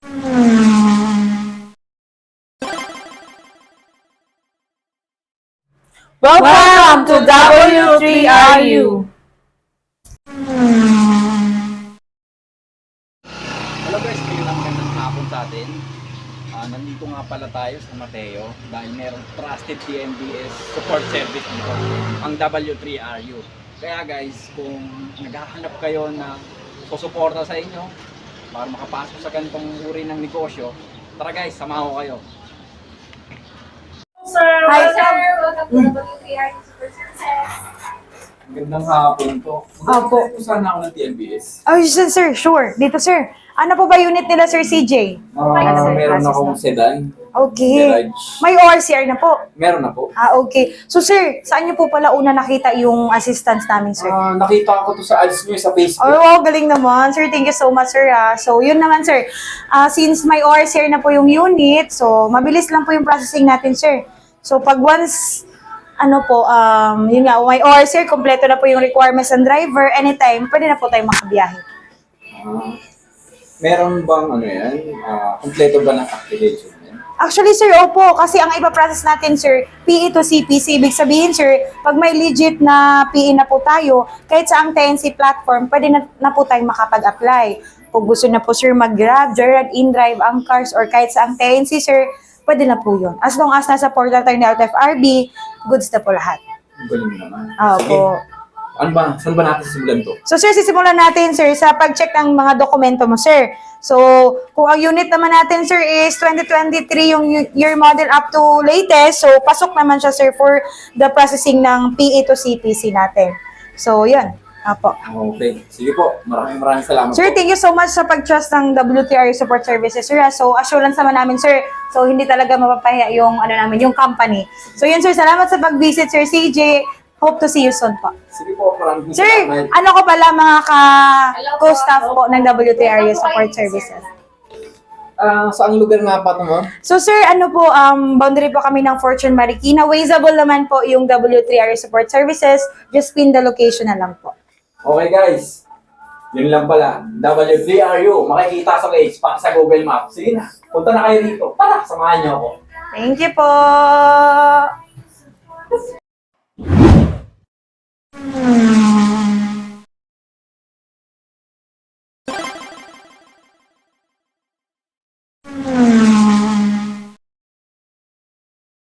Welcome to W3RU! Hello guys, kayo na magandang hapon sa atin. Nandito nga pala tayo sa Mateo dahil merong trusted TMDS support service dito, ang W3RU. Kaya guys, kung naghahanap kayo na susuporta sa inyo para makapasok sa ganitong uri ng negosyo, tara guys, samahan ko kayo. Hi, sir! Welcome to W3RU Super Services. Magandang hapon to. Opo. Saan ako ng TMDS? Oh, sir, sure. Dito, sir. Ano po ba unit nila, Sir CJ? Meron akong sedan. Okay. Garage. May ORCR na po. Meron na po. Okay. So, sir, saan niyo po pala una nakita yung assistance namin, sir? Nakita ko to sa ads nyo sa Facebook. Oh, wow, galing naman. Sir, thank you so much, sir. So, yun naman, sir. Since may ORCR na po yung unit, so, mabilis lang po yung processing natin, sir. So, pag once, yun nga, may ORCR, kompleto na po yung requirements ng driver, anytime, pwede na po tayo makabiyahe. Meron bang kompleto ba ng activation yan? Actually, sir, opo. Kasi ang ipaprocess natin, sir, PE to CPC. Ibig sabihin, sir, pag may legit na PE na po tayo, kahit sa ang TNC platform, pwede na po tayong makapag-apply. Kung gusto na po, sir, mag-grab, joyride, in-drive, ang cars, or kahit sa ang TNC, sir, pwede na po yun. As long as nasa portal tayo ng LTFRB, goods na po lahat. Ang galing naman. Opo. Saan ba natin simulan to? So, sir, sisimulan natin, sir, sa pag-check ng mga dokumento mo, sir. So, kung ang unit naman natin, sir, is 2023 yung year model up to latest, so, pasok naman siya, sir, for the processing ng PE to CPC natin. So, yun. Apo. Okay. Sige po. Maraming salamat Sir, po. thank you so much sa pag-trust ng WTRU Support Services, sir. So, assurance naman namin, sir. So, hindi talaga mapapahiya yung, yung company. So, yun, sir. Salamat sa pag-visit, Sir CJ. Hope to see you soon po. Sige po. Maraming Sir, salamat. ano ko pala mga co-staff po ng WTRU Support Services? Saang lugar nga pa ito mo? So, sir, boundary po kami ng Fortune Marikina. Wazeable naman po yung W3RU Support Services. Just pin the location na lang po. Okay guys. Yun lang pala. W3RU. Makikita sa page sa Google Maps. Sige na. Punta na kayo dito. Tara, samahan niyo ako. Thank you po!